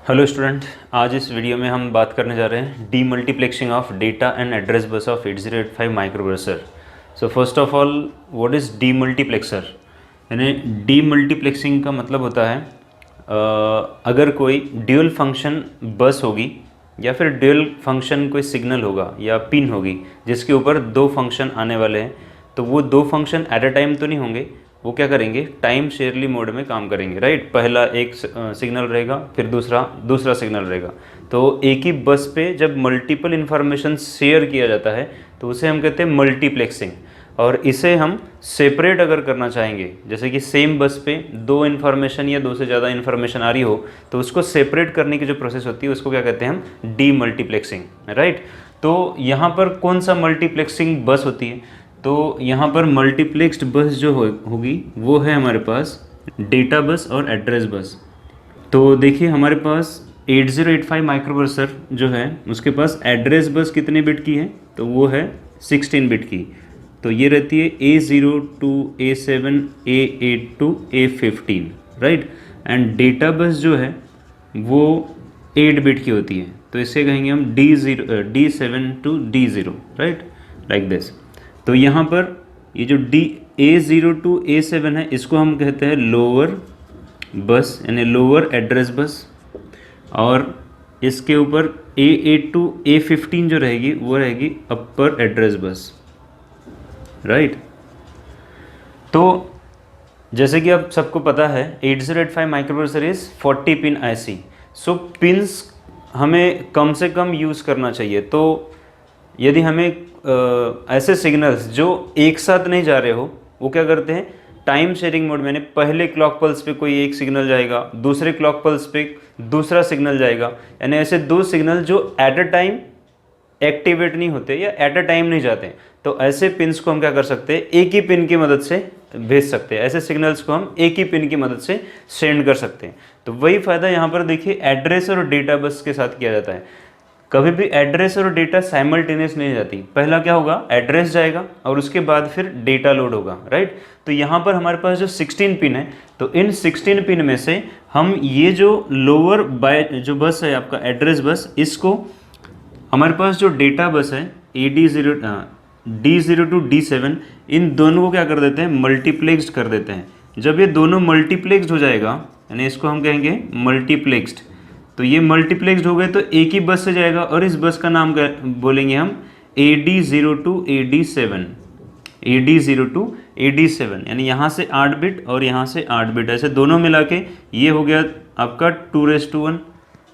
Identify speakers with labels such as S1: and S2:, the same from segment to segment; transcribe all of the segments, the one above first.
S1: Hello student, आज इस video में हम बात करने जा रहे हैं D multiplexing of data and address bus of 8085 microprocessor. So first of all, what is D multiplexer? यानी डी मल्टीप्लेक्सिंग का मतलब होता है अगर कोई ड्यूल फंक्शन बस होगी या फिर ड्यूल फंक्शन कोई सिग्नल होगा या पिन होगी जिसके ऊपर दो फंक्शन आने वाले हैं, तो वो दो फंक्शन एट अ टाइम तो नहीं होंगे, वो क्या करेंगे, टाइम शेयरली मोड में काम करेंगे, राइट। पहला एक सिग्नल रहेगा, फिर दूसरा सिग्नल रहेगा। तो एक ही बस पे जब मल्टीपल इन्फॉर्मेशन शेयर किया जाता है तो उसे हम कहते हैं मल्टीप्लेक्सिंग। और इसे हम सेपरेट अगर करना चाहेंगे, जैसे कि सेम बस पे दो इन्फॉर्मेशन या दो से ज़्यादा इन्फॉर्मेशन आ रही हो, तो उसको सेपरेट करने की जो प्रोसेस होती है उसको क्या कहते हैं हम, डी मल्टीप्लेक्सिंग, राइट। तो यहाँ पर कौन सा मल्टीप्लेक्सिंग बस होती है? तो यहाँ पर मल्टीप्लेक्स्ड बस जो होगी वो है हमारे पास डेटा बस और एड्रेस बस। तो देखिए हमारे पास 8085 माइक्रोप्रोसेसर जो है उसके पास एड्रेस बस कितने बिट की है, तो वो है 16 बिट की। तो ये रहती है A0 to A7 A8 to A15, right. And data bus जो है वो 8 बिट की होती है, तो इसे कहेंगे हम D7 to D0, right, like this. तो यहाँ पर ये जो A0 to A7 है इसको हम कहते हैं लोअर बस यानी लोअर एड्रेस बस, और इसके ऊपर A8 to A15 जो रहेगी वो रहेगी अपर एड्रेस बस, राइट। तो जैसे कि आप सबको पता है 8085 microprocessor is 40 pin IC। So pins हमें कम से कम यूज़ करना चाहिए। तो यदि हमें ऐसे सिग्नल्स जो एक साथ नहीं जा रहे हो, वो क्या करते हैं, टाइम शेयरिंग मोड में, पहले क्लॉक पल्स पे कोई एक सिग्नल जाएगा, दूसरे क्लॉक पल्स पे दूसरा सिग्नल जाएगा, यानी ऐसे दो सिग्नल जो एट अ टाइम एक्टिवेट नहीं होते या एट अ टाइम नहीं जाते, तो ऐसे पिन्स को हम क्या कर सकते हैं, एक ही पिन की मदद से भेज सकते हैं। ऐसे सिग्नल्स को हम एक ही पिन की मदद से सेंड कर सकते हैं। तो वही फ़ायदा यहाँ पर देखिए एड्रेस और डेटा बस के साथ किया जाता है। कभी भी एड्रेस और डेटा साइमल्टेनियस नहीं जाती, पहला क्या होगा, एड्रेस जाएगा और उसके बाद फिर डेटा लोड होगा, राइट। तो यहाँ पर हमारे पास जो 16 पिन है, तो इन 16 पिन में से हम ये जो लोअर जो बस है आपका एड्रेस बस, इसको हमारे पास जो डेटा बस है D0 to D7, इन दोनों को क्या कर देते हैं, मल्टीप्लेक्स्ड कर देते हैं। जब ये दोनों मल्टीप्लेक्स्ड हो जाएगा, यानी इसको हम कहेंगे मल्टीप्लेक्स्ड, तो ये मल्टीप्लेक्स्ड हो गए तो एक ही बस से जाएगा और इस बस का नाम बोलेंगे हम AD0 to AD7, AD0 to AD7, यानी यहाँ से 8 बिट और यहाँ से 8 बिट, ऐसे दोनों मिला के ये हो गया आपका 2:1,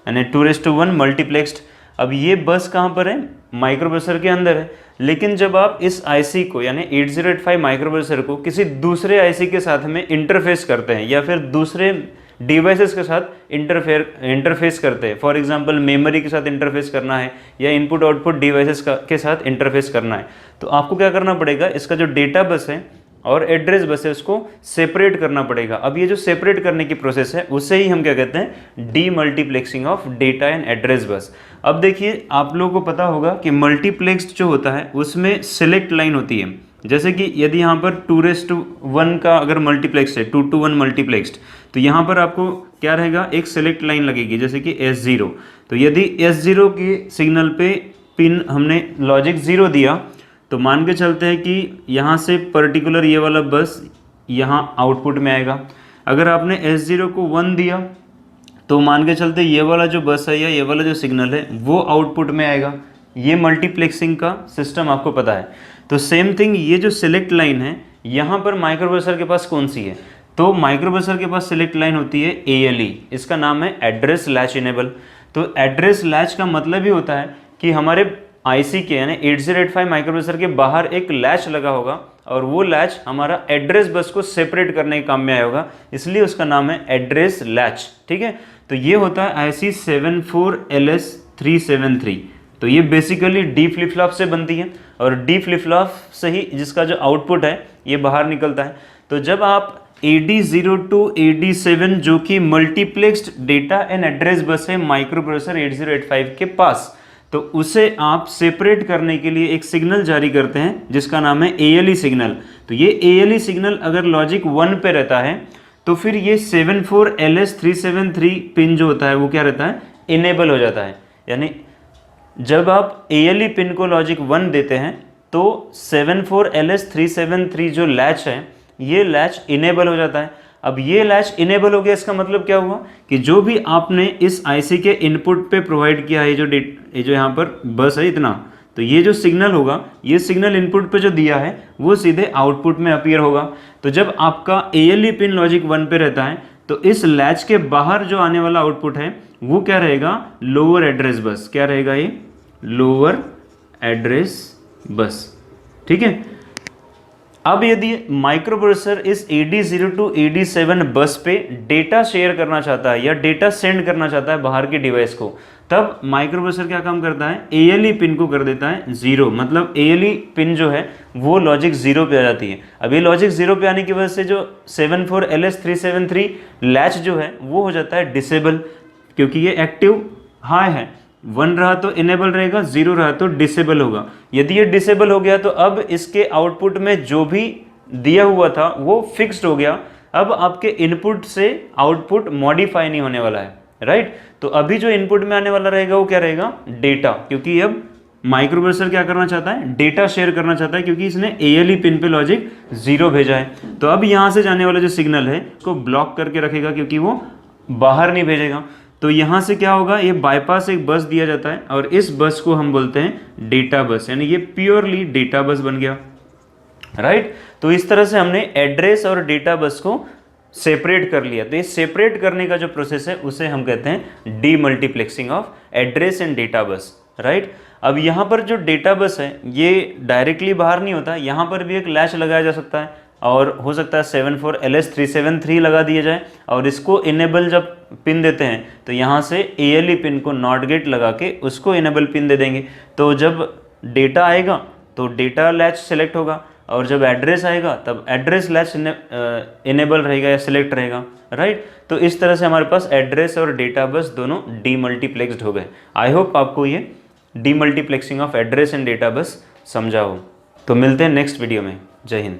S1: यानी 2:1 मल्टीप्लेक्स्ड। अब ये बस कहाँ पर है, माइक्रोप्रोसेसर के अंदर है। लेकिन जब आप इस IC को यानी 8085 माइक्रोप्रोसेसर को किसी दूसरे IC के साथ में इंटरफेस करते हैं या फिर दूसरे डिवाइसेस के साथ इंटरफेस करते हैं, फॉर एग्जांपल मेमोरी के साथ इंटरफेस करना है या इनपुट आउटपुट डिवाइसेस के साथ इंटरफेस करना है, तो आपको क्या करना पड़ेगा, इसका जो डेटा बस है और एड्रेस बस है उसको सेपरेट करना पड़ेगा। अब ये जो सेपरेट करने की प्रोसेस है उसे ही हम क्या कहते हैं, D multiplexing of data and address bus. अब देखिए आप लोगों को पता होगा कि मल्टीप्लेक्स्ड जो होता है उसमें सिलेक्ट लाइन होती है। जैसे कि यदि यहाँ पर 2:1 का अगर मल्टीप्लेक्स है, 2 to 1 मल्टीप्लेक्स्ड, तो यहाँ पर आपको क्या रहेगा, एक सेलेक्ट लाइन लगेगी जैसे कि S0। तो यदि S0 के सिग्नल पे पिन हमने लॉजिक 0 दिया, तो मान के चलते हैं कि यहाँ से पर्टिकुलर ये वाला बस यहाँ आउटपुट में आएगा। अगर आपने S0 को 1 दिया तो मान के चलते ये वाला जो बस है या ये वाला जो सिग्नल है वो आउटपुट में आएगा। ये मल्टीप्लेक्सिंग का सिस्टम आपको पता है। तो सेम थिंग, ये जो सिलेक्ट लाइन है यहाँ पर माइक्रोप्रोसेसर के पास कौन सी है, तो माइक्रोप्रोसेसर के पास सिलेक्ट लाइन होती है ALE, इसका नाम है एड्रेस लैच इनेबल। तो एड्रेस लैच का मतलब ही होता है कि हमारे IC के यानी 8085 माइक्रोप्रोसेसर के बाहर एक लैच लगा होगा और वो लैच हमारा एड्रेस बस को सेपरेट करने के काम में आया होगा, इसलिए उसका नाम है एड्रेस लैच, ठीक है। तो ये होता है IC 74LS373। तो ये बेसिकली डी फ्लिप फ्लॉप से बनती है और डी फ्लिप फ्लॉप से ही जिसका जो आउटपुट है ये बाहर निकलता है। तो जब आप AD0 to AD7 जो कि multiplexed data and address bus है माइक्रोप्रोसेसर 8085 के पास, तो उसे आप सेपरेट करने के लिए एक सिग्नल जारी करते हैं जिसका नाम है ALE सिग्नल। तो ये ALE सिग्नल अगर लॉजिक 1 पे रहता है तो फिर ये 74LS373 पिन जो होता है वो क्या रहता है, इनेबल हो जाता है। यानी जब आप ALE पिन को लॉजिक 1 देते हैं तो 74LS373 जो लैच है ये लैच इनेबल हो जाता है। अब ये लैच इनेबल हो गया, इसका मतलब क्या हुआ कि जो भी आपने इस IC के इनपुट पे प्रोवाइड किया है, ये जो यहाँ पर बस है इतना, तो ये जो सिग्नल होगा, ये सिग्नल इनपुट पे जो दिया है वो सीधे आउटपुट में अपीयर होगा। तो जब आपका ALE पिन लॉजिक 1 पे रहता है तो इस लैच के बाहर जो आने वाला आउटपुट है वो क्या रहेगा, लोअर एड्रेस बस। क्या रहेगा ये, लोअर एड्रेस बस। ठीक है। अब यदि माइक्रो प्रोसेसर इस AD0 to AD7 बस पे डेटा शेयर करना चाहता है या डेटा सेंड करना चाहता है बाहर के डिवाइस को, तब माइक्रो प्रोसेसर क्या काम करता है, ALE पिन को कर देता है 0। मतलब ALE पिन जो है वो लॉजिक 0 पे आ जाती है। अब ये लॉजिक 0 पे आने की वजह से जो 74LS373 लैच जो है वो हो जाता है डिसेबल, क्योंकि ये एक्टिव हाई है। 1 रहा तो इनेबल रहेगा, 0 रहा तो डिसेबल होगा। यदि ये डिसेबल हो गया तो अब इसके आउटपुट में जो भी दिया हुआ था वो फिक्स्ड हो गया। अब आपके इनपुट से आउटपुट मॉडिफाई नहीं होने वाला है, राइट। तो अभी जो इनपुट में आने वाला रहेगा वो क्या रहेगा, डेटा, क्योंकि अब माइक्रो प्रोसेसर क्या करना चाहता है, डेटा शेयर करना चाहता है, क्योंकि इसने ALE पिन पे लॉजिक 0 भेजा है। तो अब यहाँ से जाने वाला जो सिग्नल है उसको ब्लॉक करके रखेगा, क्योंकि वो बाहर नहीं भेजेगा। तो यहाँ से क्या होगा, ये बाईपास एक बस दिया जाता है और इस बस को हम बोलते हैं डेटा बस, यानी ये प्योरली डेटा बस बन गया, राइट। तो इस तरह से हमने एड्रेस और डेटा बस को सेपरेट कर लिया। तो ये सेपरेट करने का जो प्रोसेस है उसे हम कहते हैं demultiplexing of address and data bus, right. अब यहाँ पर जो डेटा बस है ये डायरेक्टली बाहर नहीं होता, यहाँ पर भी एक लैच लगाया जा सकता है और हो सकता है 74LS373 लगा दिया जाए। और इसको इनेबल जब पिन देते हैं तो यहाँ से ALE पिन को नॉट गेट लगा के उसको इनेबल पिन दे देंगे। तो जब डेटा आएगा तो डेटा लैच सेलेक्ट होगा, और जब एड्रेस आएगा तब एड्रेस लैच इनेबल रहेगा या सिलेक्ट रहेगा, राइट। तो इस तरह से हमारे पास एड्रेस और डेटा बस दोनों डीमल्टीप्लेक्स्ड हो गए। आई होप आपको ये demultiplexing of address and data bus समझा हो। तो मिलते हैं नेक्स्ट वीडियो में। जय हिंद।